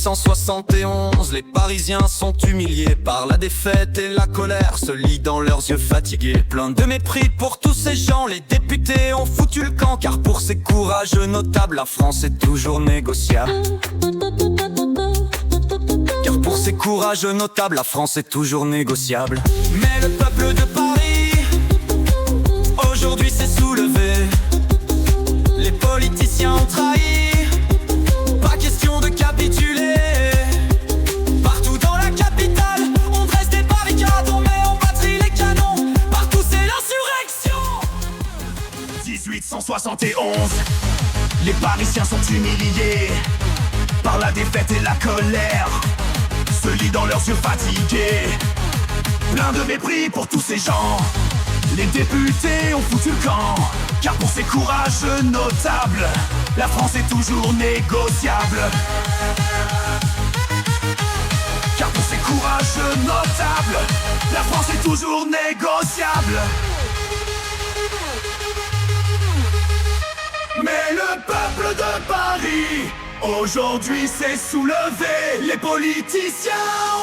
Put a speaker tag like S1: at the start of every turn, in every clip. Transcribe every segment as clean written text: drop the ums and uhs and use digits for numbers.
S1: 1871, les Parisiens sont humiliés par la défaite et la colère se lit dans leurs yeux fatigués. Plein de mépris pour tous ces gens, les députés ont foutu le camp, car pour ces courageux notables, la France est toujours négociable. Car pour ces courageux notables, la France est toujours négociable. Mais le peuple de Paris, aujourd'hui s'est soulevé. Les politiciens ont trahi, pas question de capituler. Partout dans la capitale, on dresse des barricades, on met en batterie les canons. Partout c'est l'insurrection.
S2: 1871, les Parisiens sont humiliés par la défaite et la colère se lit dans leurs yeux fatigués. Plein de mépris pour tous ces gens, les députés ont foutu le camp. Car pour ces courageux notables, la France est toujours négociable. Car pour ces courageux notables, la France est toujours négociable. Mais le peuple de Paris aujourd'hui s'est soulevé. Les politiciens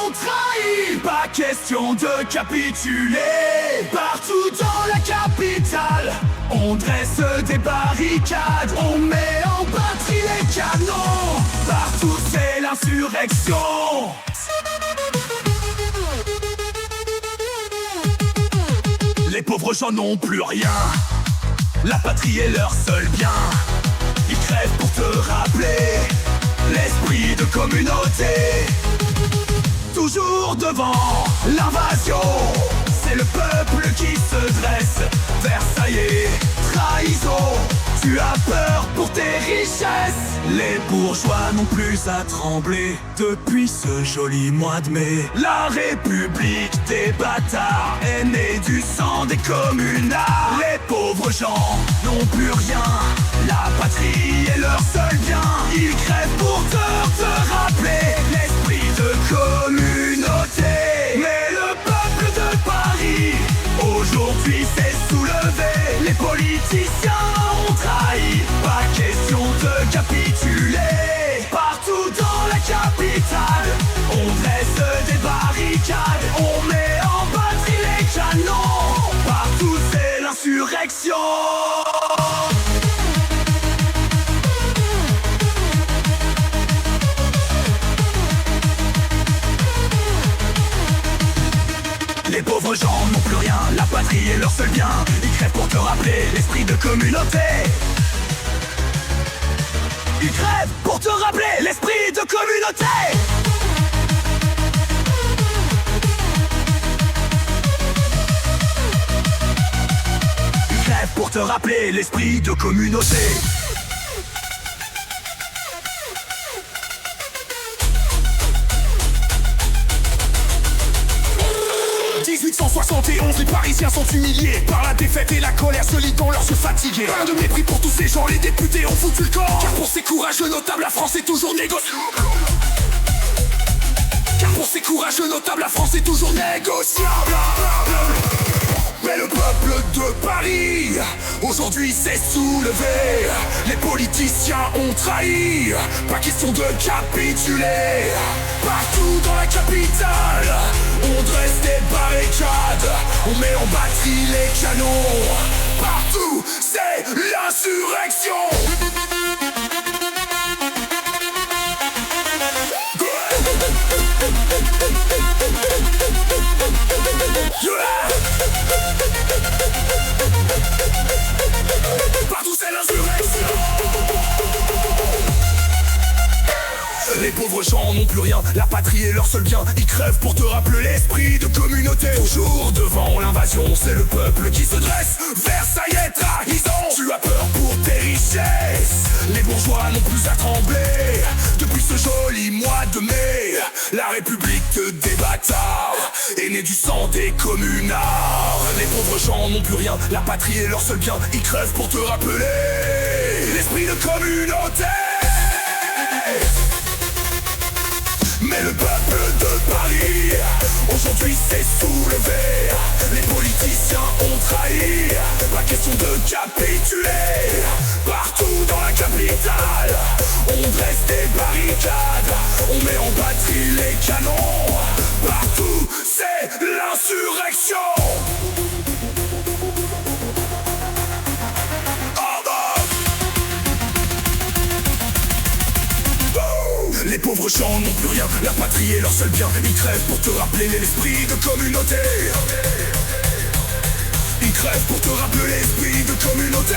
S2: ont trahi, pas question de capituler. Partout dans la capitale, on dresse des barricades, on met en batterie les canons. Partout c'est l'insurrection. Les pauvres gens n'ont plus rien, la patrie est leur seul bien. Ils crèvent pour te rappeler l'esprit de communauté. Toujours devant l'invasion, c'est le peuple qui se dresse. Versaillais, trahison, tu as peur pour tes richesses. Les bourgeois n'ont plus à trembler depuis ce joli mois de mai. La République des bâtards est née du sang des communards. Les pauvres gens n'ont plus rien, la patrie est leur seul bien. Ils crèvent pour te rappeler l'esprit de communauté. Mais le peuple de Paris aujourd'hui s'est soulevé. Les politiciens ont trahi, pas question de capituler. Partout dans la capitale, on dresse des barricades, on met en batterie les canons. Partout c'est l'insurrection. Les pauvres gens n'ont plus rien, la patrie est leur seul bien. Ils crèvent pour te rappeler l'esprit de communauté. Ils crèvent pour te rappeler l'esprit de communauté. Ils crèvent pour te rappeler l'esprit de communauté. 1871, les Parisiens sont humiliés par la défaite et la colère se lit dans leurs yeux fatigués. Plein de mépris pour tous ces gens, les députés ont foutu le camp. Car pour ces courageux notables, la France est toujours négociable. Car pour ces courageux notables, la France est toujours négociable. Mais le peuple de Paris aujourd'hui s'est soulevé. Les politiciens ont trahi, pas question de capituler. Partout dans la capitale, on dresse des barricades, on met en batterie les canons. Partout c'est l'insurrection. Partout c'est l'insurrection. Les pauvres gens n'ont plus rien, la patrie est leur seul bien. Ils crèvent pour te rappeler l'esprit de communauté. Toujours devant l'invasion, c'est le peuple qui se dresse. Versailles, trahison, tu as peur pour tes richesses. Les bourgeois n'ont plus à trembler depuis ce joli mois de mai. La République des bâtards est née du sang des communards. Les pauvres gens n'ont plus rien, la patrie est leur seul bien. Ils crèvent pour te rappeler l'esprit de communauté. Mais le peuple de Paris aujourd'hui s'est soulevé. Les politiciens ont trahi, pas question de capituler. Partout dans la capitale, on dresse des barricades, on met en batterie les canons. Partout, c'est l'insurrection. Les pauvres gens n'ont plus rien, la patrie est leur seul bien. Ils crèvent pour te rappeler l'esprit de communauté. Ils crèvent pour te rappeler l'esprit de communauté.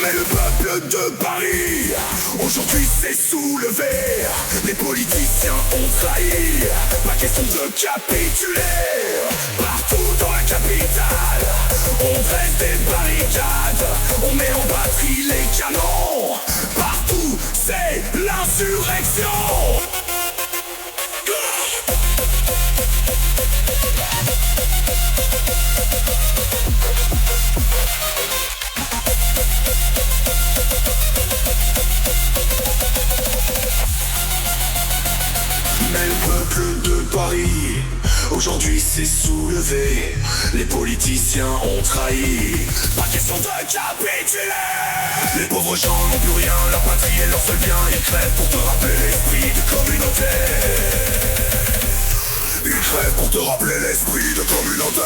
S2: Mais le peuple de Paris, aujourd'hui s'est soulevé. Les politiciens ont trahi, pas question de capituler. Partout dans la capitale, on dresse des barricades, on met en batterie les canons. Partout, c'est l'insurrection. Mais le peuple de Paris, aujourd'hui s'est soulevé. Les politiciens ont trahi, pas question de capituler. Les pauvres gens n'ont plus rien, leur patrie est leur seul bien. Ils crèvent pour te rappeler l'esprit de communauté. Ils crèvent pour te rappeler l'esprit de communauté.